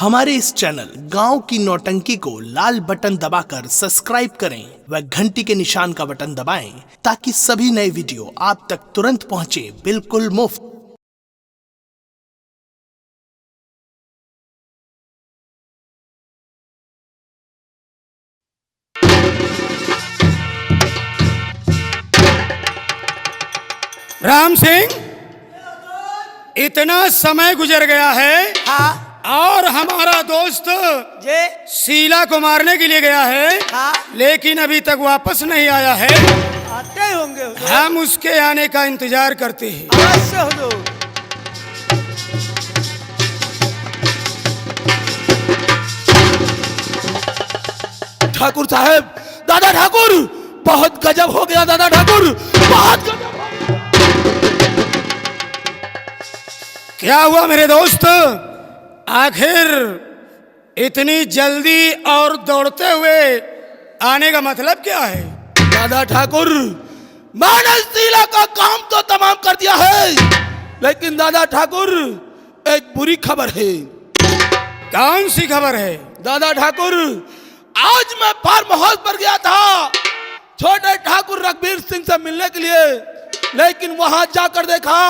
हमारे इस चैनल गांव की नौटंकी को लाल बटन दबाकर सब्सक्राइब करें व घंटी के निशान का बटन दबाएं ताकि सभी नए वीडियो आप तक तुरंत पहुंचे बिल्कुल मुफ्त। राम सिंह, इतना समय गुजर गया है हाँ और हमारा दोस्त जे शीला को मारने के लिए गया है, हाँ लेकिन अभी तक वापस नहीं आया है। आते ही होंगे हुजूर। हम उसके आने का इंतजार करते हैं। अवश्य हुजूर। ठाकुर साहब, दादा ठाकुर, बहुत गजब हो गया दादा ठाकुर, बहुत गजब हो गया। क्या हुआ मेरे दोस्त? आखिर इतनी जल्दी और दौड़ते हुए आने का मतलब क्या है? दादा ठाकुर, मैंने शीला का काम तो तमाम कर दिया है, लेकिन दादा ठाकुर एक बुरी खबर है। कौन सी खबर है? दादा ठाकुर, आज मैं फार्म हाउस पर गया था छोटे ठाकुर रघुवीर सिंह से मिलने के लिए, लेकिन वहां जाकर देखा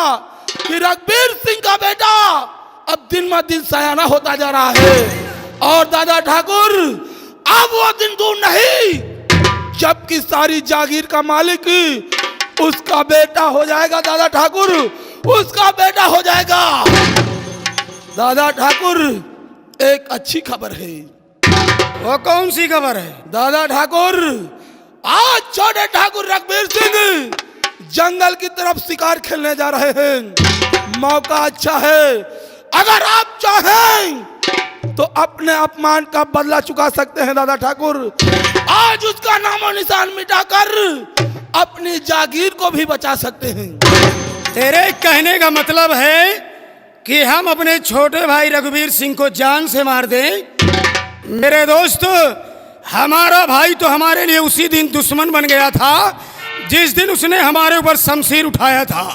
कि रघुवीर सिंह का बेटा अब दिन ब दिन सयाना होता जा रहा है। और दादा ठाकुर, अब वो दिन दूर नहीं जबकि सारी जागीर का मालिक उसका बेटा हो जाएगा। दादा ठाकुर, उसका बेटा हो जाएगा। दादा ठाकुर, एक अच्छी खबर है। वो कौन सी खबर है? दादा ठाकुर, आज छोटे ठाकुर रघुवीर सिंह जंगल की तरफ शिकार खेलने जा रहे हैं। मौका अच्छा है, अगर आप चाहें तो अपने अपमान का बदला चुका सकते हैं। दादा ठाकुर, आज उसका नामो निशान मिटाकर अपनी जागीर को भी बचा सकते हैं। तेरे कहने का मतलब है कि हम अपने छोटे भाई रघुवीर सिंह को जान से मार दें? मेरे दोस्त, हमारा भाई तो हमारे लिए उसी दिन दुश्मन बन गया था जिस दिन उसने हमारे ऊपर शमशीर उठाया था।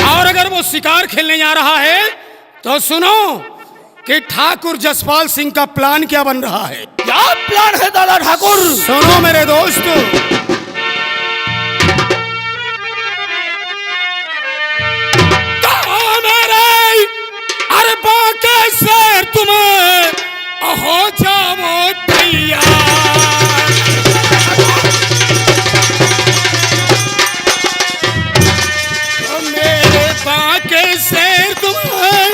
और अगर वो शिकार खेलने जा रहा है तो सुनो कि ठाकुर जसपाल सिंह का प्लान क्या बन रहा है। क्या प्लान है दादा ठाकुर? सुनो मेरे दोस्त, अरे बाके से तुम्हें हो जाओ तैयार। मेरे बाके से तुम्हें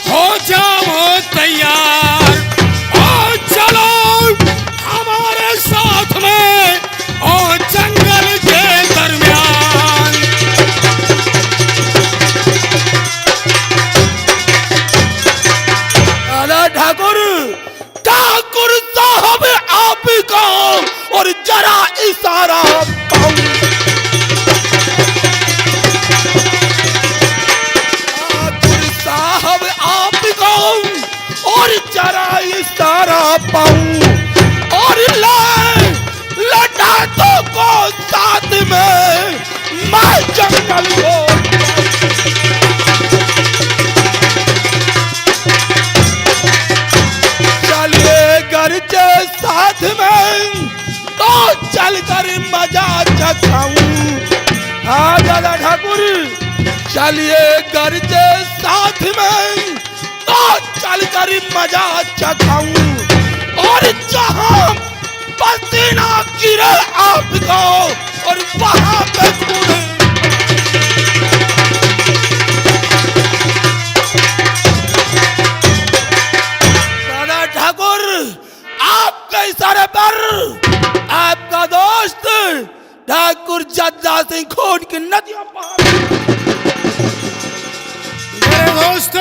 हो जाओ तैयार और चलो हमारे साथ में और जंगल के दरमियान। दादा ठाकुर, ठाकुर साहब आप ही को और जरा इशारा पाऊं। ठाकुर साहब आप ही को और जरा इशारा पाऊं और लटातों को साथ में मैं जंगल को के साथ में तो चलकर मजा चखाऊं। हाँ दादा ठाकुर, चलिए घर के साथ में तो चलकर मजा चखाऊं और जहां पसीना गिरे आपको और वहां पे कूदे। दादा ठाकुर, आपके इशारे पर आपका दोस्त ठाकुर जद्दा सिंह खोट की नदियों पर। मेरे दोस्त,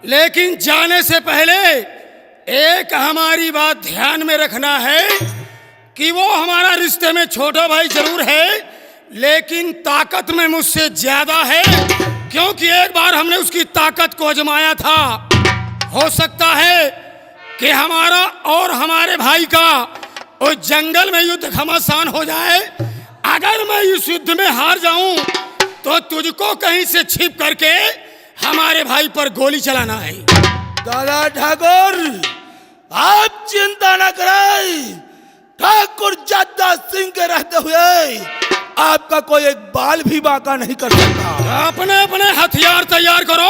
लेकिन जाने से पहले एक हमारी बात ध्यान में रखना है कि वो हमारा रिश्ते में छोटा भाई जरूर है, लेकिन ताकत में मुझसे ज्यादा है, क्योंकि एक बार हमने उसकी ताकत को आजमाया था। हो सकता है कि हमारा और हमारे भाई का उस जंगल में युद्ध घमासान हो जाए। अगर मैं इस युद्ध में हार जाऊं तो तुझको कहीं से छिप करके हमारे भाई पर गोली चलाना है। दादा ठाकुर, आप चिंता न करें। ठाकुर जद्दा सिंह के रहते हुए आपका कोई एक बाल भी बांका नहीं कर सकता। अपने अपने हथियार तैयार करो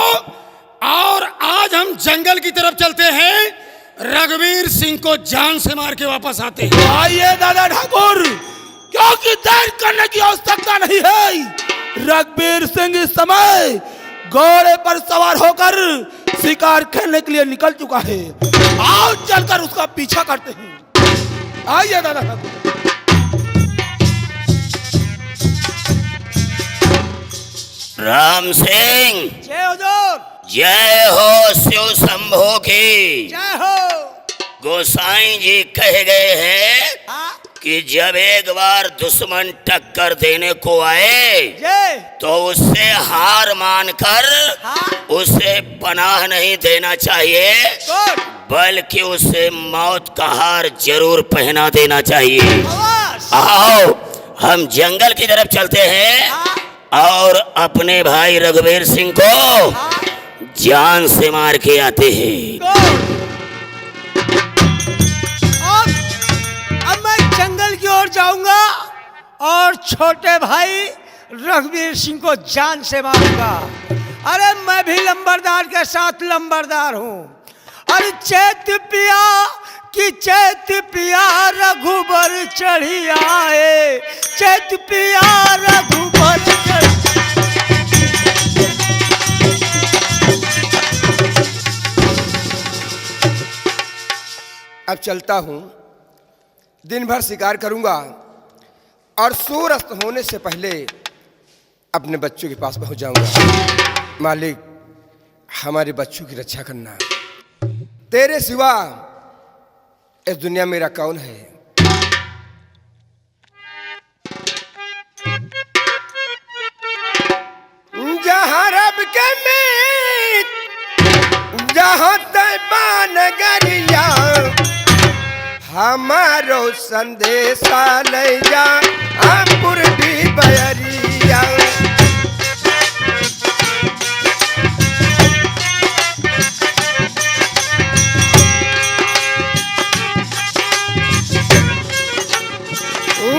और आज हम जंगल की तरफ चलते हैं। रघुवीर सिंह को जान से मार के वापस आते हैं। आइए दादा ठाकुर, क्योंकि देर करने की आवश्यकता नहीं है। रघुवीर सिंह इस समय घोड़े पर सवार होकर शिकार खेलने के लिए निकल चुका है। आओ चलकर उसका पीछा करते हैं। आइए दादा ठाकुर। राम सिंह, जय हुजूर। जय हो शिव शंभो की। जय हो। गोसाई जी कह गए हैं हाँ, कि जब एक बार दुश्मन टक्कर देने को आए जय। तो उससे हार मानकर हाँ, उसे पनाह नहीं देना चाहिए, गुड। बल्कि उसे मौत का हार जरूर पहना देना चाहिए। आवाज। आओ हम जंगल की तरफ चलते हैं हाँ, और अपने भाई रघुवीर सिंह को हाँ, जान से मार के आते हैं। गुड। अब मैं जंगल की ओर जाऊंगा और छोटे भाई रघुवीर सिंह को जान से मारूंगा। अरे मैं भी लंबरदार के साथ लंबरदार हूँ। अरे चैत पिया कि चैत पिया रघुबर चढ़ी आए। चैत पिया रघुबर चढ़ी। अब चलता हूँ, दिन भर शिकार करूँगा और सूर्यास्त होने से पहले अपने बच्चों के पास पहुँच जाऊँगा। मालिक, हमारे बच्चों की रक्षा करना। तेरे सिवा इस दुनिया में मेरा कौन है? जहाँ रब के मीत, जहाँ तैबान गरिया, हमारो संदेशा ले जा पूर्वी बयरिया।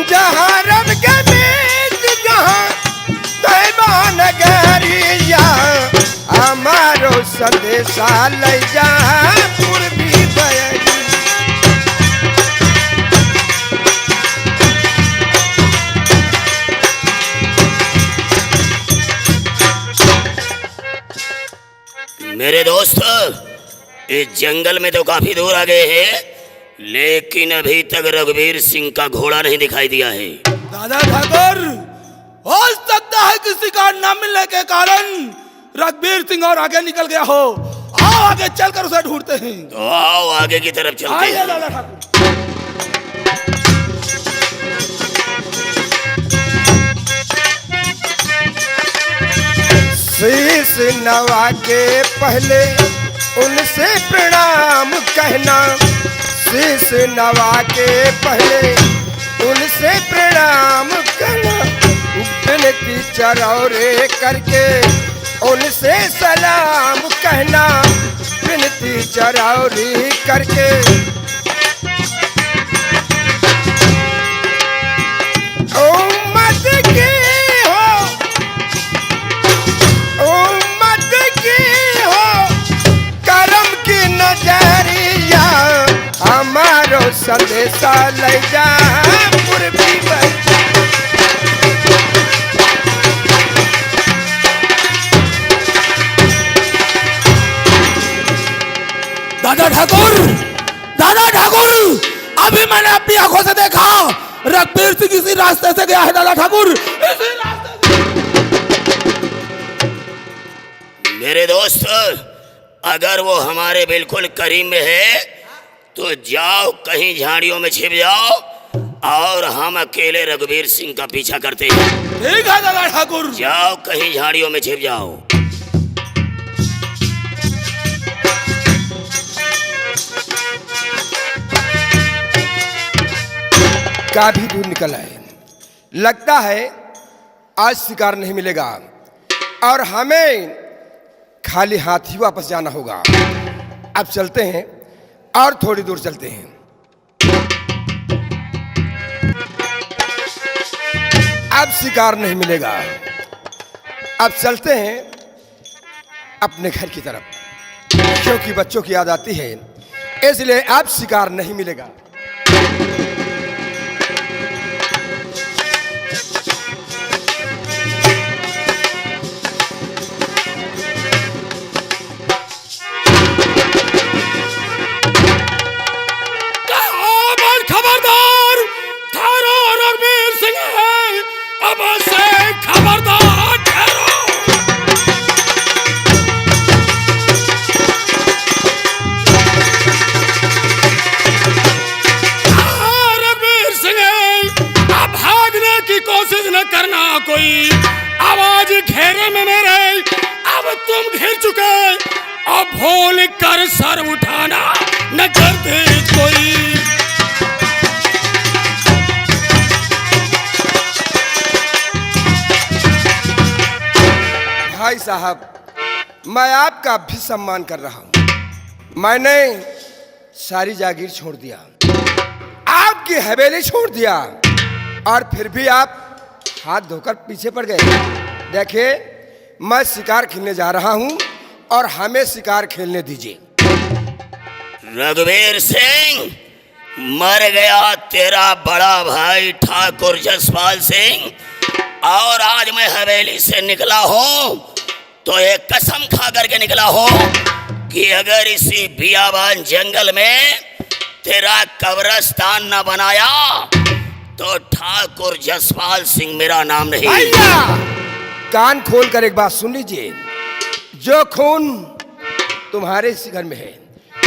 जहाँ रब के बीच, जहाँ तैबान गरिया, हमारो संदेशा ले जा पूर्वी बयरिया। मेरे दोस्त, इस जंगल में तो काफी दूर आ गए हैं, लेकिन अभी तक रघुवीर सिंह का घोड़ा नहीं दिखाई दिया है। दादा ठाकुर, हो सकता है किसी का न मिलने के कारण रघुवीर सिंह और आगे निकल गया हो। आओ आगे चलकर उसे ढूंढते हैं। तो आओ आगे की तरफ चलते आइए हैं। दादा ठाकुर। शीश नवा के पहले उनसे प्रणाम कहना। शीश नवा के पहले उनसे प्रणाम कहना। विनती चरौरे करके उनसे सलाम कहना। विनती चरौरी करके उम्मत की हो, उम्मत की हो करम की नजरिया। हमारो संदेशा ले जा पूर्वी बयरिया। दादा ठाकुर, दादा ठाकुर, अभी मैंने अपनी आंखों से देखा रघुवीर सिंह इसी रास्ते से गया है। दादा ठाकुर, इसी रास्ते से। मेरे दोस्त, अगर वो हमारे बिल्कुल करीब में है तो जाओ कहीं झाड़ियों में छिप जाओ और हम अकेले रघुवीर सिंह का पीछा करते हैं। ठीक है दादा ठाकुर। जाओ कहीं झाड़ियों में छिप जाओ। काफी दूर निकल आए। लगता है आज शिकार नहीं मिलेगा और हमें खाली हाथ ही वापस जाना होगा। अब चलते हैं और थोड़ी दूर चलते हैं। अब शिकार नहीं मिलेगा। अब चलते हैं अपने घर की तरफ, क्योंकि बच्चों की याद आती है, इसलिए अब शिकार नहीं मिलेगा। खबरदार, ठहरो रघुवीर सिंह, अब से खबरदार ठहरो। रघुवीर सिंह, अब भागने की कोशिश न करना कोई, आवाज घेरे में मेरे, अब तुम घिर चुके, अब भूल कर सर उठाना न करते कोई। भाई साहब, मैं आपका भी सम्मान कर रहा हूं। मैंने सारी जागीर छोड़ दिया, आपकी हवेली छोड़ दिया, और फिर भी आप हाथ धोकर पीछे पड़ गए। देखिए, मैं शिकार खेलने जा रहा हूं और हमें शिकार खेलने दीजिए। रघुवीर सिंह, मर गया तेरा बड़ा भाई ठाकुर जसपाल सिंह, और आज मैं हवेली से निकला हूं तो एक कसम खा करके निकला हूं कि अगर इसी बियाबान जंगल में तेरा कब्रिस्तान न बनाया तो ठाकुर जसपाल सिंह मेरा नाम नहीं। भैया, कान खोल कर एक बात सुन लीजिए। जो खून तुम्हारे इस घर में है,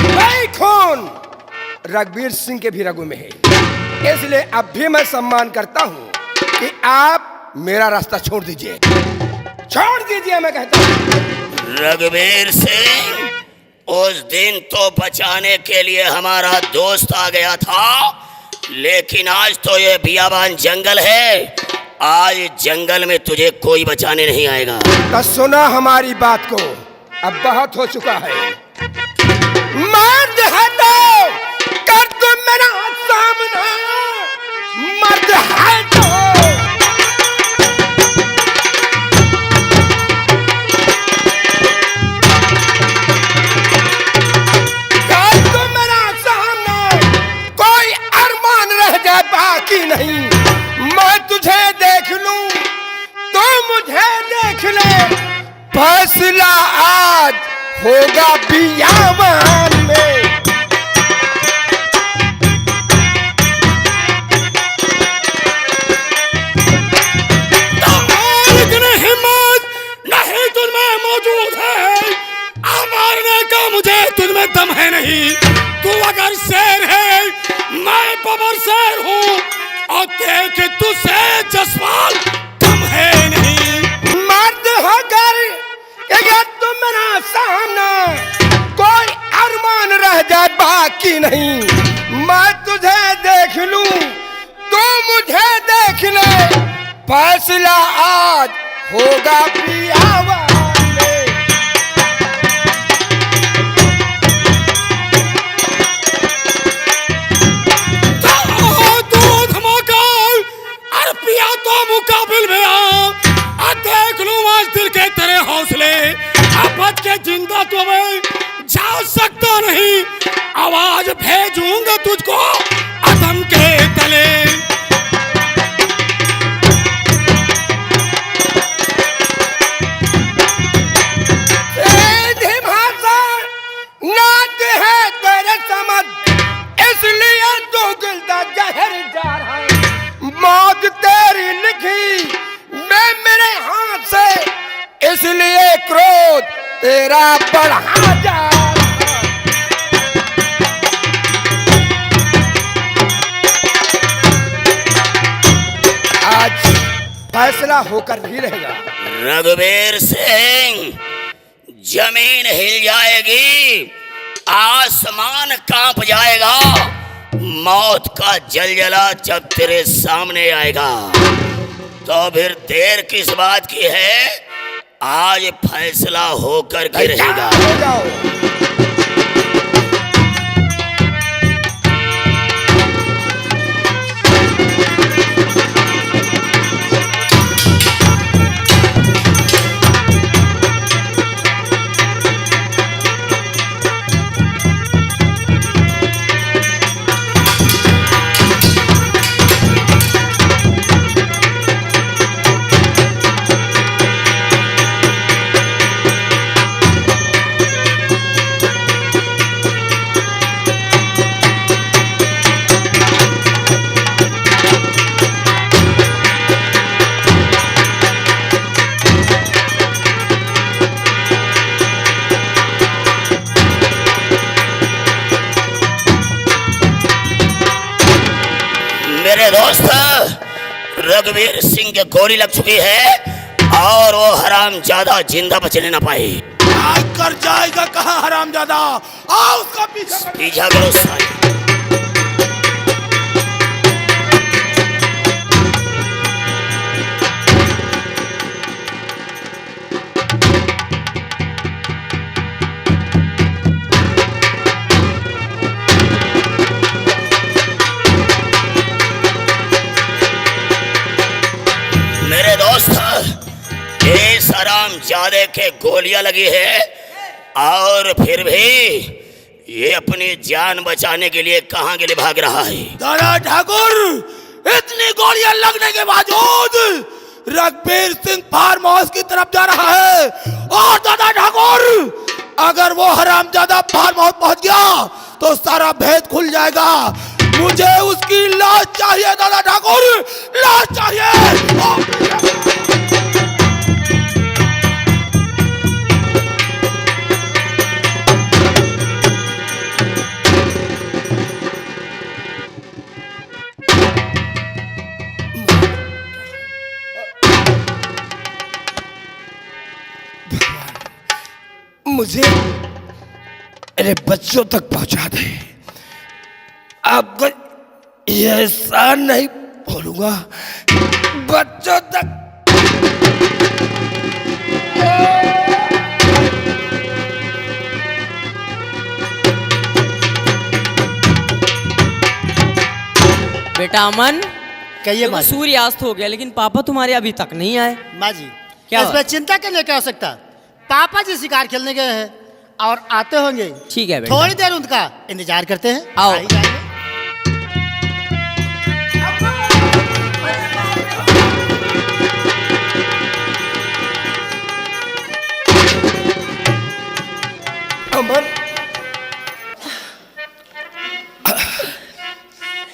वही खून रघुवीर सिंह के भी रगों में है। इसलिए अब भी मैं सम्मान करता हूं कि आप मेरा रास्ता छोड़ दीजिए, छोड़ दीजिए, मैं कहता हूं। रघुवीर सिंह, उस दिन तो बचाने के लिए हमारा दोस्त आ गया था, लेकिन आज तो ये बियाबान जंगल है, आज जंगल में तुझे कोई बचाने नहीं आएगा। तो सुना हमारी बात को, अब बहुत हो चुका है। मर्द है तो कर तुम मेरा सामना, मर्द है तो बाकी नहीं। मैं तुझे देख लूं तो मुझे देख ले, फैसला आज होगा बियाबान में। इतनी हिम्मत नहीं तुझमें मौजूद है, मारने का मुझे तुझमें दम है नहीं। तू अगर शेर है, मैं बबर शेर हूँ, और देख तुझसे जसपाल कम है नहीं। मर्द होकर अगर तुम मेरा सामना, कोई अरमान रह जाए बाकी नहीं। मैं तुझे देख लूं तो मुझे देख ले, फैसला आज होगा बियाबान में। तो मुकाबिल में आ, देख लूं आज दिल के तेरे हौसले, अब बच के जिंदा तो मैं जा सकता नहीं, आवाज भेजूंगा तुझको अदम के तले। नाच है तेरे समझ, इसलिए तो गिलदा जहर जा रहा है। मौत तेरी लिखी मैं मेरे हाथ से, इसलिए क्रोध तेरा बढ़ा जा। आज फैसला होकर ही रहेगा। रघुवीर सिंह, जमीन हिल जाएगी, आसमान कांप जाएगा, मौत का जलजला जब तेरे सामने आएगा तो फिर देर किस बात की है, आज फैसला होकर के रहेगा। हो जाओ। मेरे दोस्त रघुवीर सिंह के गोली लग चुकी है और वो हराम ज्यादा जिंदा बचने ना पाए। कर जाएगा कहाँ हराम ज्यादा? आओ उसका पीछा करो साले। मेरे दोस्त इस हराम ज्यादा के गोलियां लगी है और फिर भी ये अपनी जान बचाने के लिए कहां के लिए भाग रहा है? दादा ठाकुर, इतनी गोलियां लगने के बावजूद रघुवीर सिंह फार्म हाउस की तरफ जा रहा है। और दादा ठाकुर, अगर वो हरामजादा फार्म हाउस पहुंच गया तो सारा भेद खुल जाएगा। मुझे उसकी लाश चाहिए दादा ठाकुर, लाश चाहिए। मुझे मेरे बच्चों तक पहुंचा दे। आपको ये एहसान नहीं भूलूंगा। बच्चों तक बेटा अमन, कहिए देखो माँ जी। सूर्यास्त हो गया लेकिन पापा तुम्हारे अभी तक नहीं आए। माँ जी क्या इसमें चिंता करने की आवश्यकता? पापा जी शिकार खेलने गए हैं और आते होंगे। ठीक है बेटा। थोड़ी देर उनका इंतजार करते हैं। आओ। आ ही जाएंगे। अमन,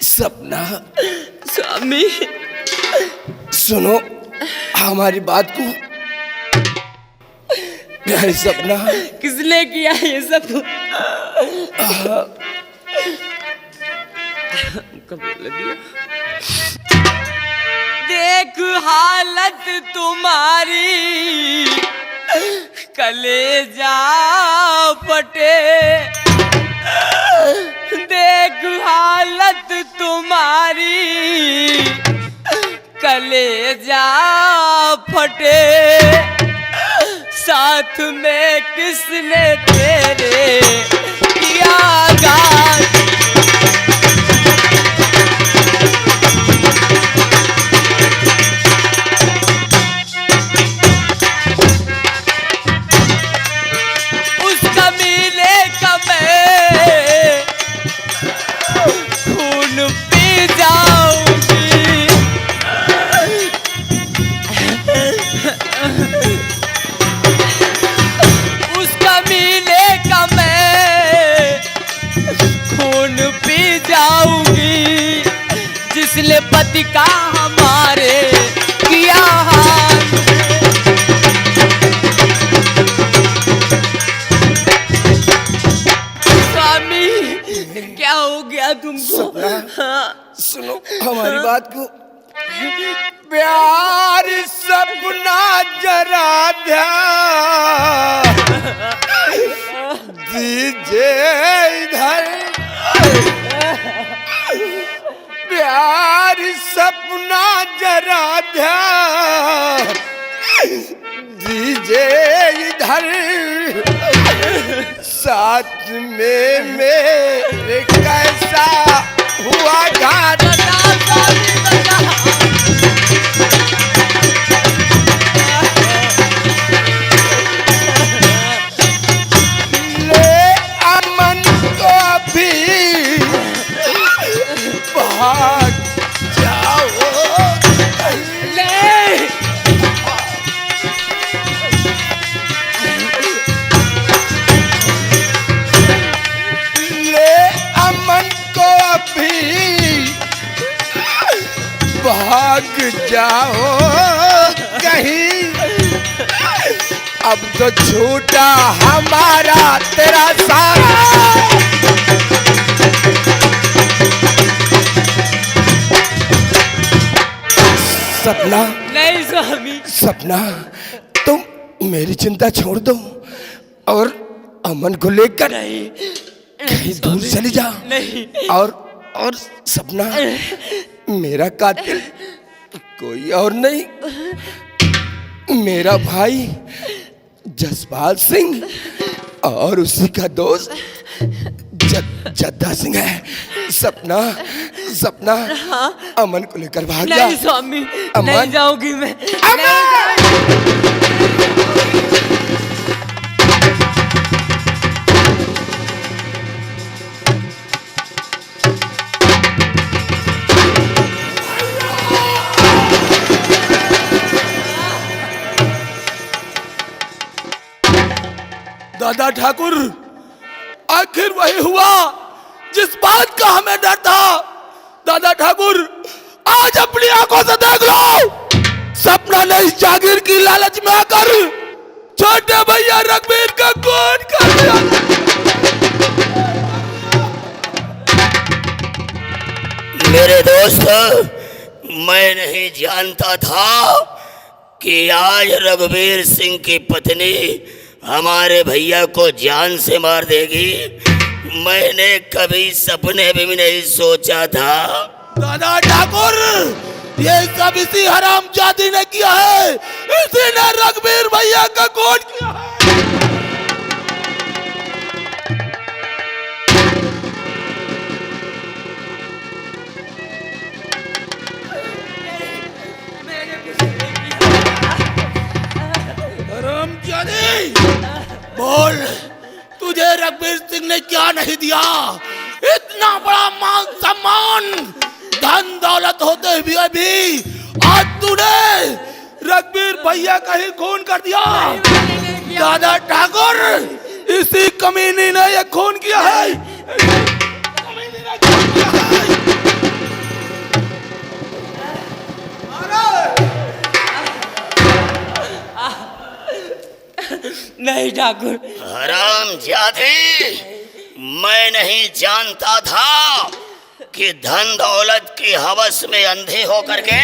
सपना, स्वामी सुनो हमारी बात को। नहीं सपना, किसने किया ये सब? देख हालत तुम्हारी, कलेजा फटे। देख हालत तुम्हारी, कलेजा फटे। साथ में किसने तेरे किया घात? उस कमीने का मैं खून पी जाऊंगी। उस कमीने का मैं खून पी जाऊंगी, जिसने पति का हमारे किया हाल। स्वामी क्या हो गया तुमको? हाँ। सुनो हमारी बात को। प्यार सपना जरा ध्यान दीजिए इधर। प्यार सपना जरा ध्यान दीजिए इधर। साथ में मेरे कैसा हुआ घाट। ले अमन को भी भाग जाओ। ले ले अमन को भी भाग जाओ कहीं। अब तो छूटा हमारा तेरा साथ। सपना, नहीं स्वामी। सपना, तुम मेरी चिंता छोड़ दो और अमन को लेकर कहीं दूर चली जा। नहीं। और सपना, मेरा कातिल कोई और नहीं, मेरा भाई जसपाल सिंह और उसी का दोस्त जद्दा सिंह है। सपना, सपना, अमन को लेकर भाग जा। नहीं स्वामी, अमन, नहीं जाऊंगी मैं। दादा ठाकुर, आखिर वही हुआ जिस बात का हमें डर था। दादा ठाकुर, आज अपनी आंखों से देख लो, सपना ने इस जागीर की लालच में आकर छोटे भैया रघुवीर का खून कर दिया। मेरे दोस्त, मैं नहीं जानता था कि आज रघुवीर सिंह की पत्नी हमारे भैया को जान से मार देगी। मैंने कभी सपने में भी नहीं सोचा था। दादा ठाकुर, ये सब इसी हरामजादी ने किया है, इसी ने रघुवीर भैया का खून किया है। बोल, तुझे रघुवीर सिंह ने क्या नहीं दिया? इतना बड़ा मान सम्मान, धन दौलत होते हुए भी आज तूने रघुवीर भैया का ही खून कर दिया। दादा ठाकुर, इसी कमीनी ने ये खून किया है। नहीं ठाकुर। हरामजादे, मैं नहीं जानता था कि धन दौलत की हवस में अंधे होकर के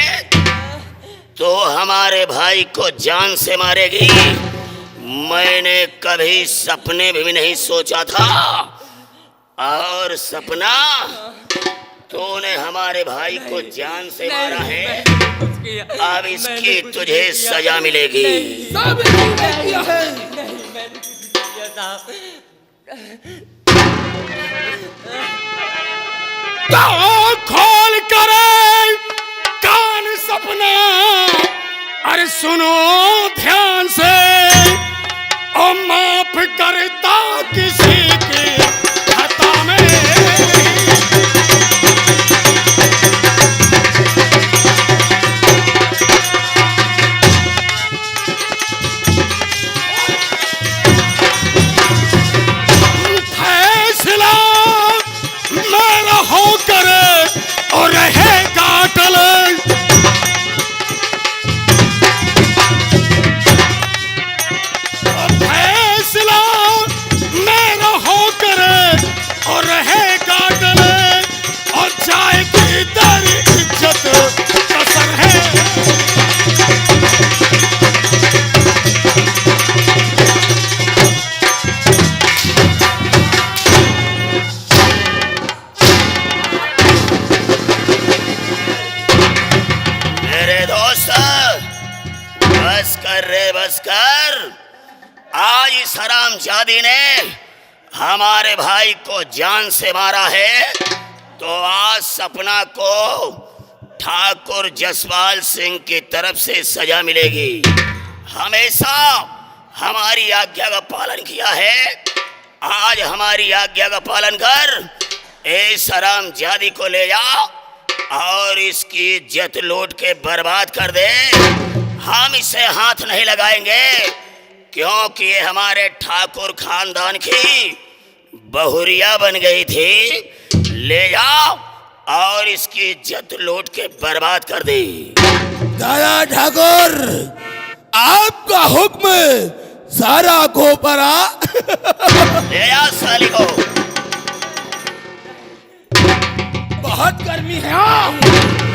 तो हमारे भाई को जान से मारेगी। मैंने कभी सपने में भी नहीं सोचा था। और सपना, तूने हमारे भाई को जान से मारा है, अब इसकी तुझे सजा मिलेगी। खोल कर कान सपना, अरे सुनो ध्यान से, और माफ करता किसी की खता में। फैसला मेरा होकर और रहेगा टल, फैसला मेरा होकर और रहेगा टल, और जाएगी तेरी इज्जत कसर है। बस कर रे, बस कर। आज इस हरामजादी ने हमारे भाई को जान से मारा है, तो आज सपना को ठाकुर जसपाल सिंह की तरफ से सजा मिलेगी। हमेशा हमारी आज्ञा का पालन किया है, आज हमारी आज्ञा का पालन कर। इस हरामजादी को ले जा और इसकी इज्जत लूट के बर्बाद कर दे। हम इसे हाथ नहीं लगाएंगे, क्योंकि ये हमारे ठाकुर खानदान की बहुरिया बन गई थी। ले जाओ और इसकी इज्जत लूट के बर्बाद कर दे। दादा ठाकुर, आपका हुक्म, सारा खोपरा। ले आ साली को। बहुत गर्मी है,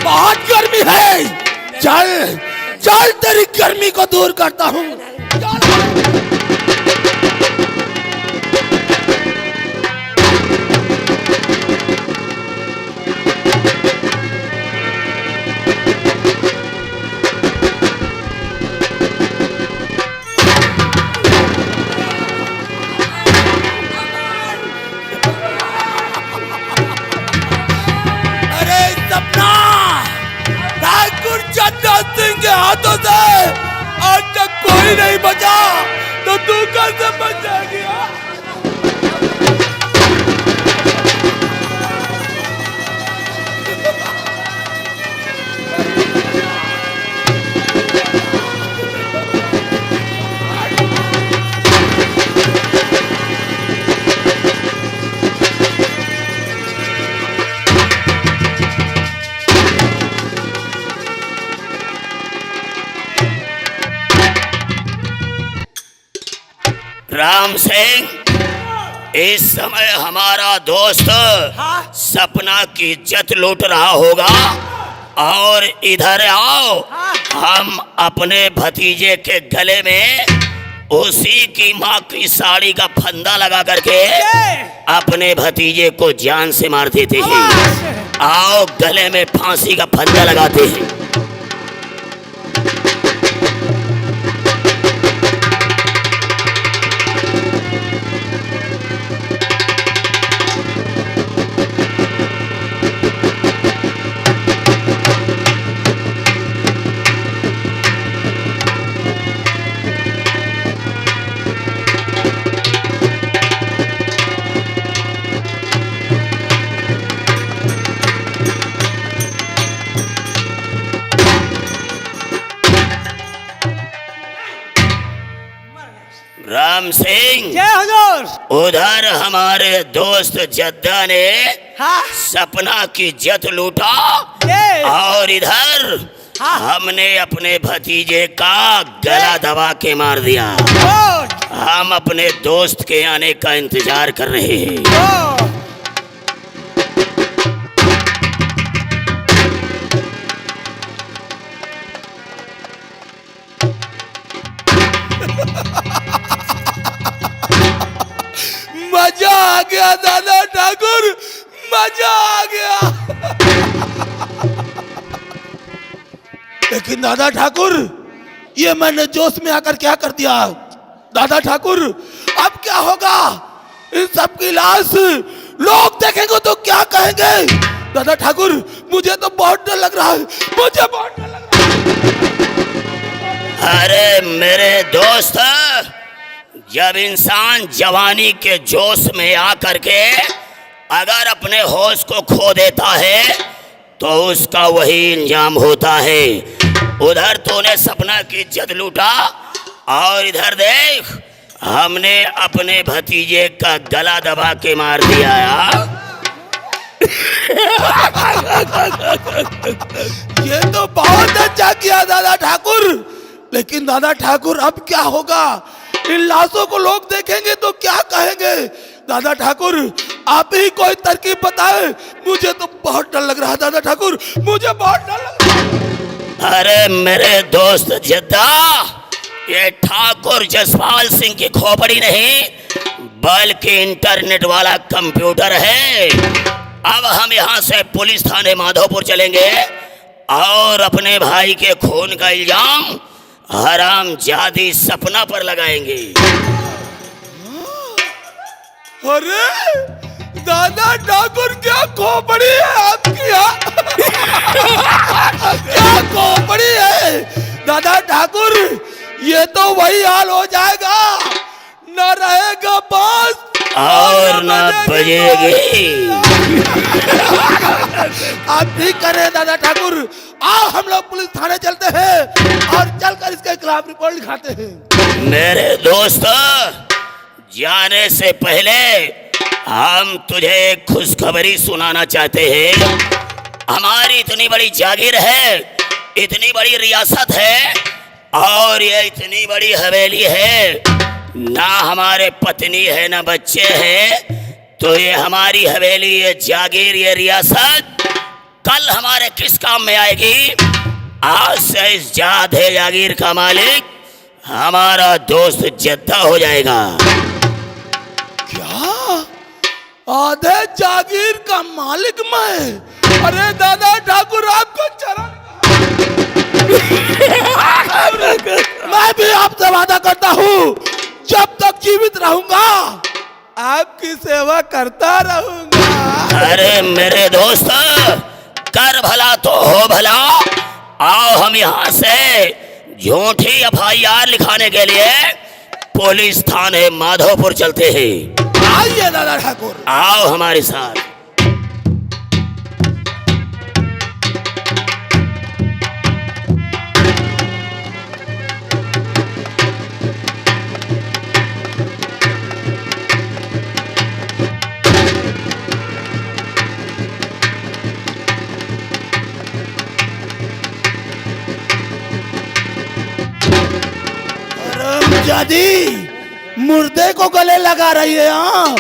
बहुत गर्मी है। चल चल तेरी गर्मी को दूर करता हूँ। सिंह के हाथों से आज तक कोई नहीं बचा, तो तू कैसे बच जाएगी? राम सिंह, इस समय हमारा दोस्त सपना की इज्जत लूट रहा होगा, और इधर आओ, हम अपने भतीजे के गले में उसी की माँ की साड़ी का फंदा लगा करके अपने भतीजे को जान से मार देते हैं। आओ गले में फांसी का फंदा लगाते हैं। राम सिंह, जय हुजूर। उधर हमारे दोस्त जद्दा ने सपना की इज्जत लूटा, और इधर हमने अपने भतीजे का गला दबा के मार दिया। हम अपने दोस्त के आने का इंतजार कर रहे हैं। मजा आ गया दादा ठाकुर, मजा आ गया। लेकिन दादा ठाकुर, ये मैंने जोश में आकर क्या कर दिया? दादा ठाकुर, अब क्या होगा? इन सब की लाश लोग देखेंगे तो क्या कहेंगे? दादा ठाकुर, मुझे तो बहुत डर लग रहा है, मुझे बहुत डर लग रहा है। अरे मेरे दोस्त, जब इंसान जवानी के जोश में आकर के अगर अपने होश को खो देता है तो उसका वही इंजाम होता है। उधर तूने सपना की इज्जत लूटा, और इधर देख, हमने अपने भतीजे का गला दबा के मार दिया यार। ये तो बहुत अच्छा किया दादा ठाकुर। लेकिन दादा ठाकुर, अब क्या होगा? इन लाशों को लोग देखेंगे तो क्या कहेंगे? दादा ठाकुर, आप ही कोई तरकीब बताए, मुझे तो बहुत डर लग रहा है। दादा ठाकुर, मुझे बहुत डर लग रहा है। अरे मेरे दोस्त जद्दा, ये ठाकुर जसपाल सिंह की खोपड़ी नहीं बल्कि इंटरनेट वाला कंप्यूटर है। अब हम यहाँ से पुलिस थाने माधोपुर चलेंगे और अपने भाई के खून का इल्जाम हरामजादी सपना पर लगाएंगे। अरे दादा ठाकुर, क्या खोपड़ी है आपकी? क्या खोपड़ी है दादा ठाकुर? ये तो वही हाल हो जाएगा, न रहेगा बांस और न बजेगी। आप ठीक कर रहे हैं दादा ठाकुर। आओ हम लोग पुलिस थाने चलते हैं और चलकर इसके खिलाफ रिपोर्ट लिखाते हैं। मेरे दोस्त, जाने से पहले हम तुझे एक खुशखबरी सुनाना चाहते हैं। हमारी इतनी बड़ी जागीर है, इतनी बड़ी रियासत है, और ये इतनी बड़ी हवेली है, ना हमारे पत्नी है ना बच्चे हैं। तो ये हमारी हवेली, ये जागीर, ये रियासत कल हमारे किस काम में आएगी? आज से इस जाधे जागीर का मालिक हमारा दोस्त जद्दा हो जाएगा। क्या आधे जागीर का मालिक मैं? अरे दादा ठाकुर आपको चरण मैं भी आपसे वादा करता हूँ जब तक जीवित रहूंगा आपकी सेवा करता रहूंगा। अरे मेरे दोस्त, कर भला तो हो भला। आओ हम यहाँ से झूठी FIR लिखाने के लिए पुलिस थाने माधोपुर चलते हैं। आइए दादा ठाकुर। आओ हमारे साथ। जादी मुर्दे को गले लगा रही है। हाँ,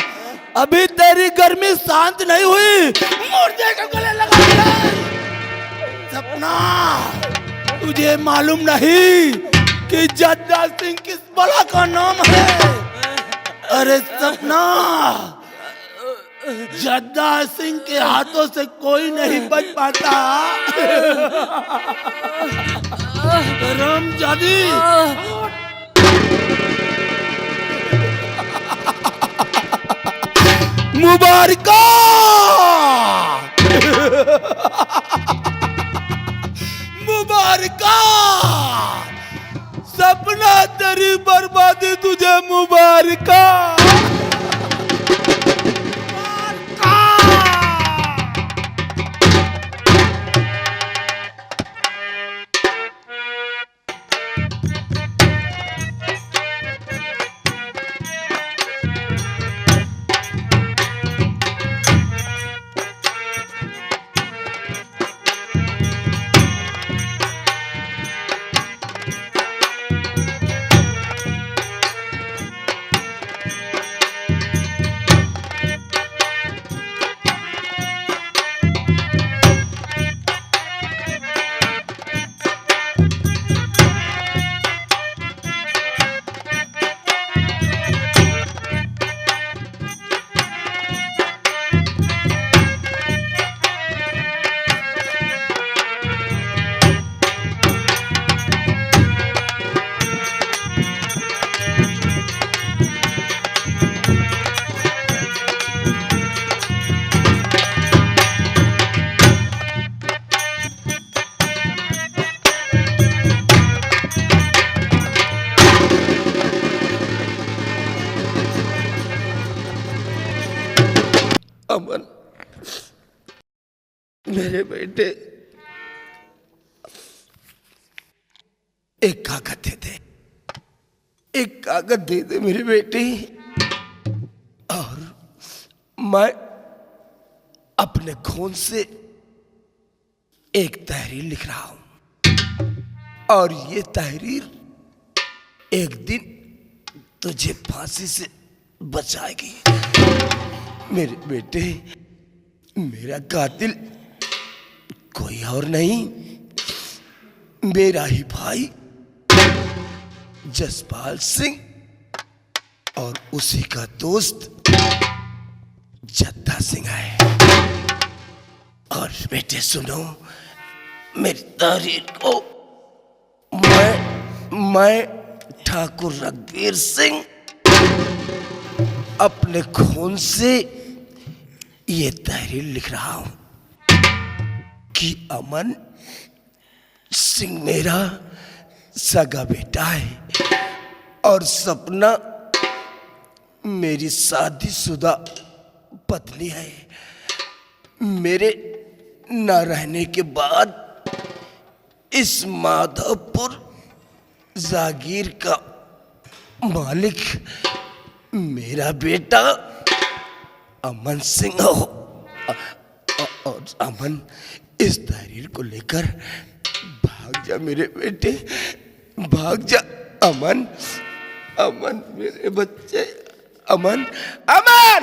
अभी तेरी गर्मी शांत नहीं हुई, मुर्दे को गले लगा रही है। सपना, तुझे मालूम नहीं कि जद्दा सिंह किस बला का नाम है? अरे सपना, जद्दा सिंह के हाथों से कोई नहीं बच पाता। राम जादी मुबारका मुबारका। सपना तेरी बर्बादी तुझे मुबारका। अमन, मेरे बेटे, एक कागज दे दे, एक कागज दे दे मेरे बेटे। और मैं अपने खून से एक तहरीर लिख रहा हूं और ये तहरीर एक दिन तुझे फांसी से बचाएगी। मेरे बेटे, मेरा कातिल कोई और नहीं, मेरा ही भाई जसपाल सिंह और उसी का दोस्त जद्दा सिंह है। और बेटे सुनो मेरी तहरीर को। मैं ठाकुर रघुवीर सिंह अपने खून से ये तहरीर लिख रहा हूं कि अमन सिंह मेरा सगा बेटा है और सपना मेरी शादीशुदा पत्नी है। मेरे न रहने के बाद इस माधवपुर जागीर का मालिक मेरा बेटा अमन सिंह हो। और अमन इस तहरीर को लेकर भाग जा मेरे बेटे, भाग जा। अमन, अमन मेरे बच्चे, अमन, अमन।